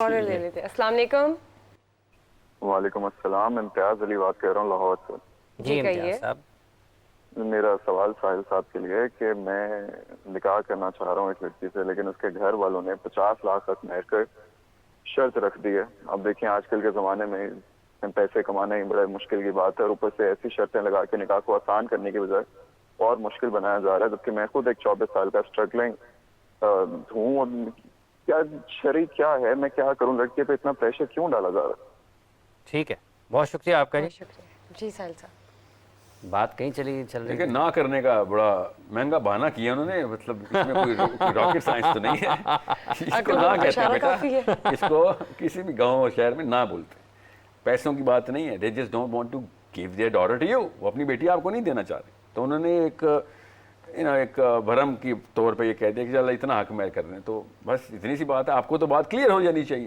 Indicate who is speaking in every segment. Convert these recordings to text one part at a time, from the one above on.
Speaker 1: اور لے لیتے. السلام علیکم.
Speaker 2: وعلیکم السلام. امتیاز علی بات کر رہا ہوں لاہور سے.
Speaker 1: جی امتیاز صاحب.
Speaker 2: میرا سوال ساحل صاحب کے لیے کہ میں نکاح کرنا چاہ رہا ہوں ایک لڑکی سے، لیکن اس کے گھر والوں نے 50 لاکھ تک مہر کر شرط رکھ دی ہے. اب دیکھیں آج کل کے زمانے میں پیسے کمانا ہی بڑا مشکل کی بات ہے، اور اوپر سے ایسی شرطیں لگا کے نکاح کو آسان کرنے کی بجائے اور مشکل بنایا جا رہا ہے، جبکہ میں خود ایک 24 سال کا اسٹرگلنگ ہوں. اور کیا شرعی کیا ہے، میں کیا کروں؟ لڑکے پہ اتنا پریشر کیوں ڈالا جا رہا ہے؟
Speaker 1: ٹھیک ہے، بہت شکریہ آپ کا.
Speaker 3: بہت شکریہ جی ساحل صاحب.
Speaker 1: بات کہیں چل رہی
Speaker 4: لیکن نہ کرنے کا بڑا مہنگا بہانہ کیا انہوں نے. مطلب اس میں کوئی راکٹ سائنس تو نہیں ہے. اس کو نہ کہتے ہیں بیٹا، اس کو کسی بھی گاؤں اور شہر میں نہ بولتے. پیسوں کی بات نہیں ہے. they just don't want to give their daughter to you. وہ اپنی بیٹی آپ کو نہیں دینا چاہ رہے. تو انہوں نے ایک بھرم کی طور پہ یہ کہہ دیا کہ چل اتنا حق مہر کر رہے ہیں. تو بس اتنی سی بات ہے. آپ کو تو بات کلیئر ہو جانی چاہیے.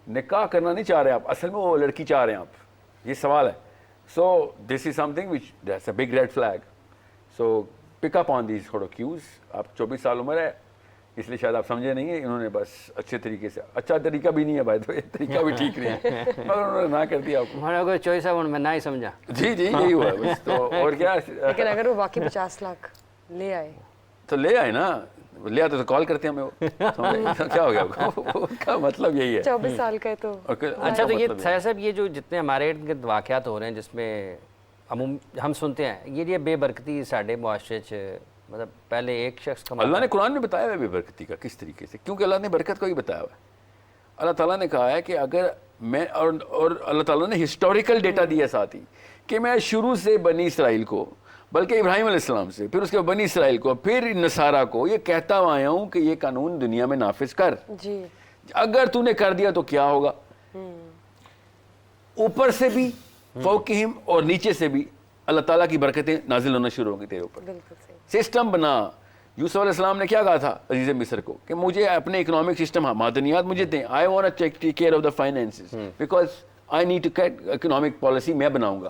Speaker 4: نکاح کرنا نہیں چاہ رہے آپ، اصل میں وہ لڑکی چاہ رہے ہیں آپ. یہ سوال ہے. So this is something which that's a big red flag. So pick up on these sort of cues. آپ 24 سال عمر ہے اس لیے شاید آپ سمجھے نہیں ہیں. انہوں نے بس اچھے طریقے سے، اچھا طریقہ بھی نہیں ہے بھائی، تو یہ طریقہ بھی ٹھیک نہیں ہے، مگر انہوں نے نہ کر دیا آپ کو.
Speaker 1: ہمارا کوئی چوائس ہے میں نہ ہی سمجھا.
Speaker 4: جی جی یہی ہوا بس. تو اور کیا،
Speaker 3: لیکن اگر وہ واقعی 50 لاکھ لے آئے
Speaker 4: تو لے آئے نا. لے آتے تو کال کرتے ہیں ہمیں. کیا ہو گیا اس کا مطلب یہی ہے.
Speaker 3: 24 سال کا ہے تو
Speaker 1: اچھا. تو یہ ساحل صاحب یہ جو جتنے ہمارے ارد گرد واقعات ہو رہے ہیں جس میں ہم سنتے ہیں یہ بے برکتی ساڈے معاشرے چ، مطلب پہلے ایک شخص کا
Speaker 4: اللہ نے قرآن میں بتایا ہے بے برکتی کا کس طریقے سے، کیونکہ اللہ نے برکت کو ہی بتایا ہوا ہے. اللہ تعالیٰ نے کہا ہے کہ اگر میں اور اللہ تعالیٰ نے ہسٹوریکل ڈیٹا دیا ساتھ ہی کہ میں شروع سے بنی اسرائیل کو، بلکہ ابراہیم علیہ السلام سے، پھر اس کے بنی اسرائیل کو، پھر نصارہ کو یہ کہتا ہوا آیا ہوں کہ یہ قانون دنیا میں نافذ کر.
Speaker 3: جی
Speaker 4: اگر تو نے کر دیا تو کیا ہوگا. اوپر سے بھی فوقہم اور نیچے سے بھی اللہ تعالیٰ کی برکتیں نازل ہونا شروع ہوں گی تیرے اوپر.
Speaker 3: بالکل صحیح.
Speaker 4: سسٹم بنا. یوسف علیہ السلام نے کیا کہا تھا عزیز مصر کو کہ مجھے اپنے اکنامک سسٹم، معدنیات مجھے دیں. I want to take care of the finances because I need to get economic policy میں بناؤں گا.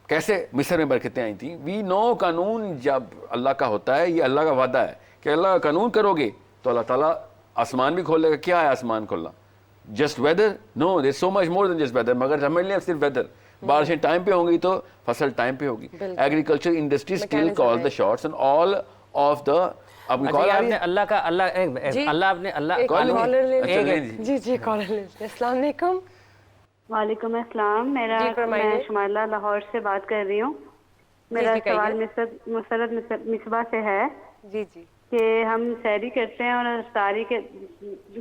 Speaker 4: کیسے مصر میں برکتیں آئی تھیں. وی نو قانون جب اللہ کا ہوتا ہے، یہ اللہ کا وعدہ ہے کہ اللہ کا قانون کرو گے تو اللہ تعالیٰ آسمان بھی کھولے گا. کیا ہے آسمان کھولنا؟ Just weather? No, there so much more than just weather. مگر ہمارے لیے صرف ویدر. بارشیں ٹائم پہ ہوں گی تو فصل ٹائم پہ ہوگی. Agriculture industry still call the shots and all of the. اب
Speaker 1: اللہ کا
Speaker 3: جی جی کالر لے. السلام علیکم.
Speaker 5: وعلیکم السلام. میں شمائلہ لاہور سے بات کر رہی ہوں. میرا سوال مسرت مصباح سے ہے.
Speaker 3: جی جی.
Speaker 5: کہ ہم سحری کرتے ہیں اور افطاری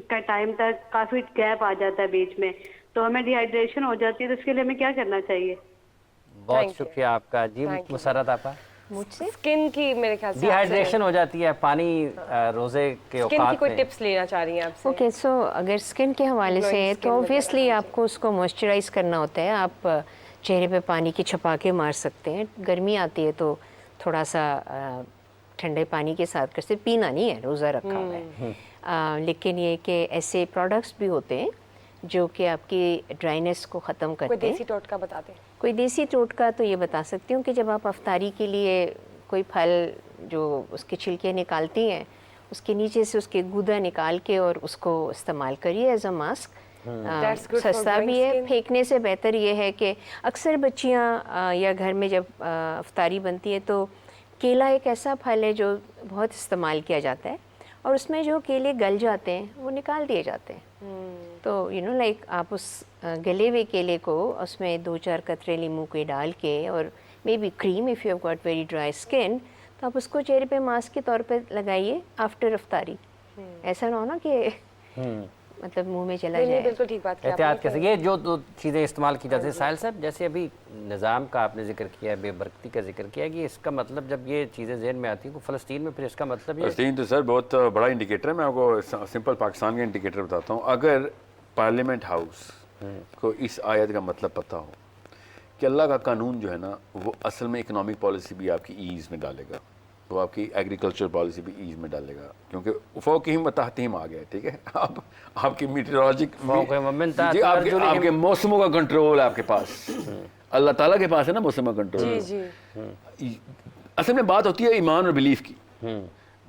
Speaker 5: کا ٹائم تک کافی گیپ آ جاتا ہے بیچ میں، تو ہمیں ڈی ہائیڈریشن ہو جاتی ہے، تو اس کے لیے ہمیں کیا کرنا چاہیے؟
Speaker 1: بہت شکریہ آپ کا. جی مسرت آپ کا.
Speaker 3: مجھ سے اسکن کی میرے خیال سے
Speaker 1: ڈی ہائیڈریشن ہو جاتی ہے، پانی روزے کے اوقات میں.
Speaker 3: اسکن کی کوئی ٹپس لینا چاہ رہی ہیں آپ سے؟
Speaker 6: اوکے. سو اگر اسکن کے حوالے سے ہے تو اوبویسلی آپ کو اس کو موئسچرائز کرنا ہوتا ہے. آپ چہرے پہ پانی کی چھپاکے مار سکتے ہیں. گرمی آتی ہے تو تھوڑا سا ٹھنڈے پانی کے ساتھ کرتے، پینا نہیں ہے، روزہ رکھا ہوا ہے. لیکن یہ کہ ایسے پروڈکٹس بھی ہوتے ہیں جو کہ آپ کی ڈرائینس کو ختم کرتے ہیں.
Speaker 3: کوئی دیسی ٹوٹکا بتا دیں.
Speaker 6: کوئی دیسی ٹوٹکا تو یہ بتا سکتی ہوں کہ جب آپ افطاری کے لیے کوئی پھل جو اس کے چھلکے نکالتی ہیں، اس کے نیچے سے اس کے گودا نکال کے اور اس کو استعمال کریے ایز اے ماسک. سستا بھی ہے. پھینکنے سے بہتر یہ ہے کہ اکثر بچیاں یا گھر میں جب افطاری بنتی ہے تو کیلا ایک ایسا پھل ہے جو بہت استعمال کیا جاتا ہے، اور اس میں جو کیلے گل جاتے ہیں وہ نکال دیے جاتے ہیں. تو لائک آپ اس گلے ہوئے کیلے کو اس میں 2-4 قطرے لیموں کے ڈال کے اور maybe cream if you have got very dry skin, تو آپ اس کو چہرے پہ ماسک کے طور پہ لگائیے آفٹر افطاری. ایسا نہ ہونا کہ مطلب منہ میں چلا جائے.
Speaker 3: بالکل ٹھیک بات.
Speaker 1: احتیاط کیسے یہ جو دو چیزیں استعمال کی جاتی ہیں. ساحل صاحب جیسے ابھی نظام کا آپ نے ذکر کیا ہے، بے برکتی کا ذکر کیا ہے، کہ اس کا مطلب جب یہ چیزیں ذہن میں آتی ہیں فلسطین میں، پھر اس کا مطلب یہ
Speaker 4: فلسطین تو سر بہت بڑا انڈیکیٹر ہے. میں آپ کو سمپل پاکستان کا انڈیکیٹر بتاتا ہوں. اگر پارلیمنٹ ہاؤس کو اس آیت کا مطلب پتہ ہو کہ اللہ کا قانون جو ہے نا وہ اصل میں اکنامک پالیسی بھی آپ کی ایز میں ڈالے گا، وہ آپ کی ایگریکلچر پالیسی بھی ایز میں ڈالے گا، کیونکہ فوقہم و تحتہم آ گیا ہے. ٹھیک ہے. آپ کی میٹیورولوجک جی آپ کے موسموں کا کنٹرول آپ کے پاس اللہ تعالیٰ کے پاس ہے نا موسم کا کنٹرول. اصل میں بات ہوتی ہے ایمان اور بلیف کی.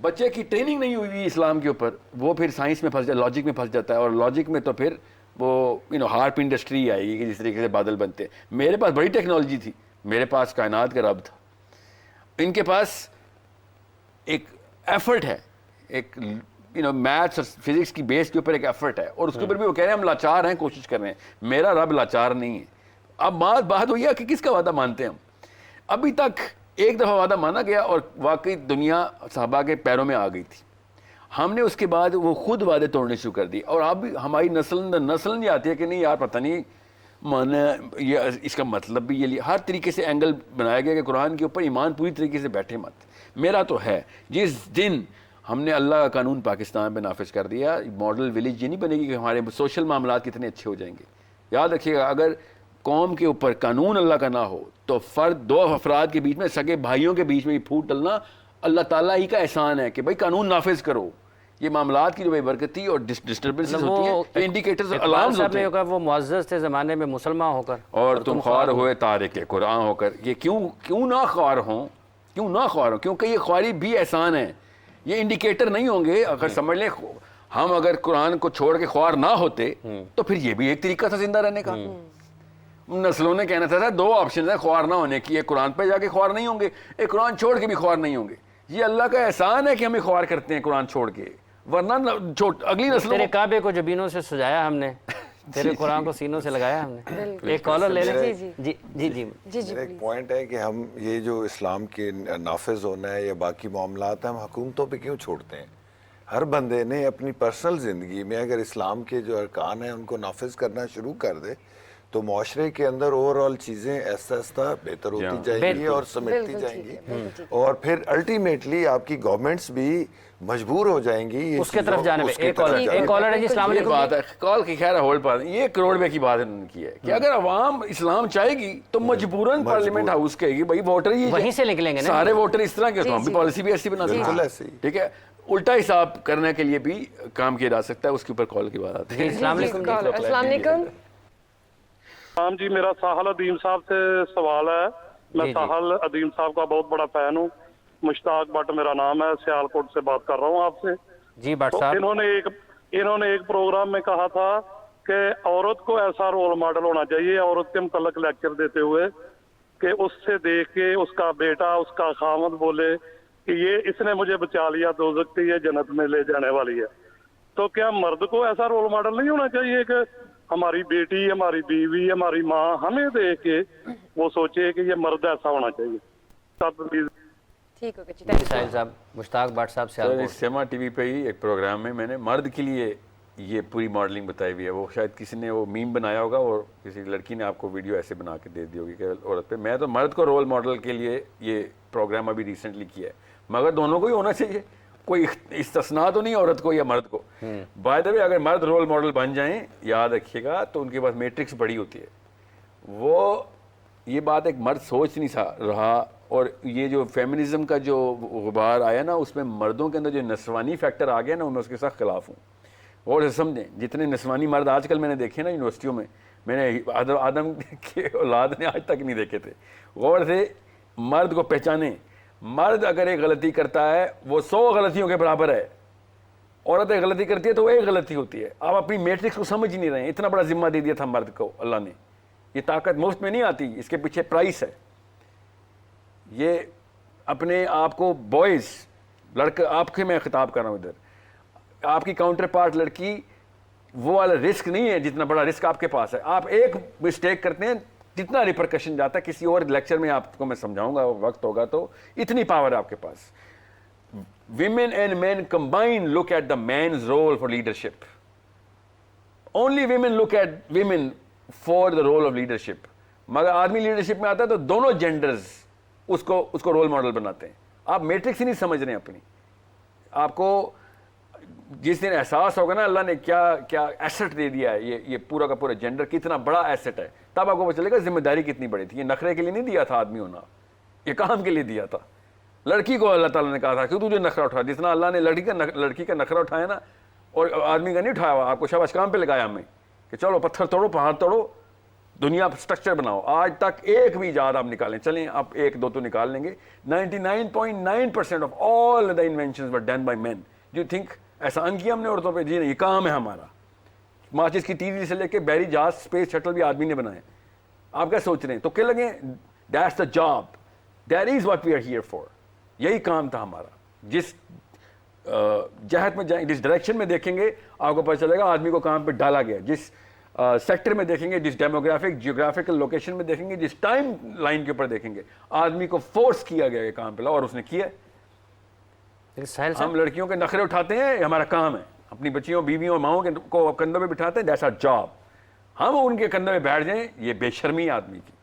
Speaker 4: بچے کی ٹریننگ نہیں ہوئی اسلام کے اوپر, وہ پھر سائنس میں پھنس جاتا ہے, لاجک میں پھنس جاتا ہے, اور لاجک میں تو پھر وہ ہارپ انڈسٹری آئے گی کہ جس طریقے سے بادل بنتے ہیں. میرے پاس بڑی ٹیکنالوجی تھی, میرے پاس کائنات کا رب تھا, ان کے پاس ایک ایفرٹ ہے, ایک میتھس اور فزکس کی بیس کے اوپر ایک ایفرٹ ہے, اور اس کے اوپر بھی وہ کہہ رہے ہیں ہم لاچار ہیں, کوشش کر رہے ہیں. میرا رب لاچار نہیں ہے. اب بات ہوئی ہے کہ کس کا وعدہ مانتے ہیں ہم. ابھی تک ایک دفعہ وعدہ مانا گیا اور واقعی دنیا صحابہ کے پیروں میں آ گئی تھی. ہم نے اس کے بعد وہ خود وعدے توڑنے شروع کر دی, اور اب ہماری نسل یہ آتی ہے کہ نہیں یار پتہ نہیں مانا یہ اس کا مطلب بھی یہ ہر طریقے سے اینگل بنایا گیا کہ قرآن کے اوپر ایمان پوری طریقے سے بیٹھے مت. میرا تو ہے جس دن ہم نے اللہ کا قانون پاکستان پہ نافذ کر دیا, ماڈل ولیج یہ نہیں بنے گی کہ ہمارے سوشل معاملات کتنے اچھے ہو جائیں گے. یاد رکھیے گا, اگر قوم کے اوپر قانون اللہ کا نہ ہو تو دو افراد کے بیچ میں, سگے بھائیوں کے بیچ میں پھوٹ ڈلنا اللہ تعالیٰ ہی کا احسان ہے کہ بھائی قانون نافذ کرو. یہ معاملات کی جو بے برکتی اور ڈسٹربنس ہوتی ہیں, انڈیکیٹرز الارمز ہوتے ہیں.
Speaker 1: وہ معزز تھے زمانے میں مسلمان ہو کر,
Speaker 4: اور تم خوار ہوئے تارک قرآن ہو کر. یہ کیوں نہ خوار ہوں, کیونکہ یہ خواری بھی احسان ہے. یہ انڈیکیٹر نہیں ہوں گے. اگر سمجھ لیں ہم اگر قرآن کو چھوڑ کے خوار نہ ہوتے تو پھر یہ بھی ایک طریقہ تھا زندہ رہنے کا. نسلوں نے کہنا تھا دو آپشن ہیں خوار نہ ہونے کی, ایک قرآن پہ جا کے خوار نہیں ہوں گے, ایک قرآن چھوڑ کے بھی خوار نہیں ہوں گے. یہ اللہ کا احسان ہے کہ ہمیں خوار کرتے ہیں قرآن چھوڑ کے, ورنہ اگلی نسلوں.
Speaker 1: تیرے کعبے کو جبینوں سے سجایا ہم نے, تیرے قرآن کو سینوں سے لگایا ہم نے. ایک کالر لے لیں. جی جی جی
Speaker 7: میرا ایک پوائنٹ ہے کہ ہم یہ جو اسلام کے نافذ ہونا ہے یا باقی معاملات ہیں, ہم حکومتوں پہ کیوں چھوڑتے ہیں؟ ہر بندے نے اپنی پرسنل زندگی میں اگر اسلام کے جو ارکان ہیں ان کو نافذ کرنا شروع کر دے تو معاشرے کے اندر اوور آل چیزیں ایسا بہتر ہوتی جائیں گی اور سمٹتی جائیں گی, اور پھر الٹیمیٹلی آپ کی گورنمنٹس بھی مجبور ہو جائیں گی
Speaker 1: اس کے طرف جانے میں. ایک کالر ہے جی, السلام
Speaker 4: علیکم. بات ہے کال کی, خیر ہولڈ پا دیں. یہ کروڑ روپے کی بات انہوں نے کی ہے کہ اگر عوام اسلام چاہے گی تو مجبوراً پارلیمنٹ ہاؤس کہے گی بھائی ووٹر ہی
Speaker 1: وہیں سے نکلیں گے,
Speaker 4: سارے ووٹر اس طرح کے, تو ہم بھی پالیسی بھی ایسی بنا سکتے ہیں. ٹھیک ہے, الٹا حساب کرنے کے لیے بھی کام کیا جا سکتا ہے, اس کے اوپر کال کی بات آتی ہے.
Speaker 1: السلام علیکم.
Speaker 3: السلام علیکم.
Speaker 8: ہاں جی, میرا ساحل عدیم صاحب سے سوال ہے. میں ساحل عدیم صاحب کا بہت بڑا فین ہوں. مشتاق بٹ میرا نام ہے, سیالکوٹ سے بات کر رہا ہوں آپ سے.
Speaker 1: جی بٹ صاحب,
Speaker 8: انہوں نے ایک پروگرام میں کہا تھا کہ عورت کو ایسا رول ماڈل ہونا چاہیے, عورت کے متعلق لیکچر دیتے ہوئے, کہ اس سے دیکھ کے اس کا بیٹا, اس کا خاوند بولے کہ یہ اس نے مجھے بچا لیا دوزخ سے, یہ جنت میں لے جانے والی ہے. تو کیا مرد کو ایسا رول ماڈل نہیں ہونا چاہیے کہ ہماری بیٹی, ہماری بیوی, ہماری ماں ہمیں دیکھ کے وہ سوچے کہ یہ مرد ایسا ہونا چاہیے؟
Speaker 3: ٹھیک ہے جی,
Speaker 1: ساحل صاحب. مشتاق بٹ صاحب سے
Speaker 4: سیما ٹی وی پہ ہی ایک پروگرام میں میں نے مرد کے لیے یہ پوری ماڈلنگ بتائی ہوئی ہے. وہ شاید کسی نے وہ میم بنایا ہوگا اور کسی لڑکی نے آپ کو ویڈیو ایسے بنا کے دے دی ہوگی کہ عورت پہ. میں تو مرد کو رول ماڈل کے لیے یہ پروگرام ابھی ریسنٹلی کیا ہے, مگر دونوں کو ہی ہونا چاہیے, کوئی استثناء تو نہیں عورت کو یا مرد کو. بائی دا وے اگر مرد رول ماڈل بن جائیں, یاد رکھیے گا, تو ان کے پاس میٹرکس بڑی ہوتی ہے. وہ یہ بات ایک مرد سوچ نہیں رہا, اور یہ جو فیمنزم کا جو غبار آیا نا, اس میں مردوں کے اندر جو نسوانی فیکٹر آ گیا نا, میں اس کے ساتھ خلاف ہوں. اور سمجھیں جتنے نسوانی مرد آج کل میں نے دیکھے نا یونیورسٹیوں میں نے آدم کے اولاد نے آج تک نہیں دیکھے تھے. غور سے مرد کو پہچانیں. مرد اگر ایک غلطی کرتا ہے وہ 100 غلطیوں کے برابر ہے, عورت ایک غلطی کرتی ہے تو وہ ایک غلطی ہوتی ہے. آپ اپنی میٹرکس کو سمجھ ہی نہیں رہے ہیں. اتنا بڑا ذمہ دے دیا تھا مرد کو اللہ نے. یہ طاقت مفت میں نہیں آتی, اس کے پیچھے پرائس ہے. یہ اپنے آپ کو بوائز, لڑکا آپ کے میں خطاب کر رہا ہوں, ادھر آپ کی کاؤنٹر پارٹ لڑکی وہ والا رسک نہیں ہے جتنا بڑا رسک آپ کے پاس ہے. آپ ایک مسٹیک کرتے ہیں جتنا ریپرکشن جاتا ہے. کسی اور لیکچر میں آپ کو میں سمجھاؤں گا, وقت ہوگا تو. اتنی پاور ہے آپ کے پاس. Women and men combined look at the man's role for leadership. Only women look at women for the role of leadership. مگر آدمی لیڈرشپ میں آتا ہے تو دونوں جینڈرز اس کو رول ماڈل بناتے ہیں. آپ میٹرکس ہی نہیں سمجھ رہے ہیں اپنی. آپ کو جس دن احساس ہوگا نا اللہ نے کیا کیا ایسٹ دے دیا ہے, یہ پورا کا پورا جینڈر کتنا بڑا ایسٹ ہے, تب آپ کو پتہ چلے گا ذمہ داری کتنی بڑی تھی. یہ نخرے کے لیے نہیں دیا تھا آدمی ہونا, یہ کام کے لیے دیا تھا. لڑکی کو اللہ تعالیٰ نے کہا تھا کہ تو جو نخرہ اٹھا, جتنا اللہ نے لڑکی کا نخرہ اٹھایا نا, اور آدمی کا نہیں اٹھایا ہوا, آپ کو شاباش کام پہ لگایا ہمیں کہ چلو پتھر توڑو, پہاڑ توڑو, دنیا اسٹرکچر بناؤ. آج تک ایک بھی ایجاد آپ نکالیں, چلیں آپ ایک دو تو نکال لیں گے. 99.9% of all the inventions were done by man. Do you think احسان کیا ہم نے عورتوں پہ؟ جی نہیں, یہ کام ہے ہمارا. ماچس کی تیزی سے لے کے بحری جہاز, اسپیس شٹل بھی آدمی نے بنائے. آپ کیا سوچ رہے ہیں؟ تو کہ لگیں that's the job, that is what we are here for. یہی کام تھا ہمارا. جس جہت میں جائیں, جس ڈائریکشن میں دیکھیں گے آپ کو پتہ چلے گا آدمی کو کام پہ ڈالا گیا. جس سیکٹر میں دیکھیں گے, جس ڈیموگرافک جیوگرافیکل لوکیشن میں دیکھیں گے, جس ٹائم لائن کے اوپر دیکھیں گے, آدمی کو فورس کیا گیا کہ کام پہ لاؤ, اور اس نے کیا. ہم لڑکیوں کے نخرے اٹھاتے ہیں, یہ ہمارا کام ہے. اپنی بچیوں, بیویوں اور ماؤں کو کندھوں پہ بٹھاتے ہیں, دیٹس آور جاب. ہم ان کے کندھوں پہ بیٹھ جائیں, یہ بے شرمی آدمی کی.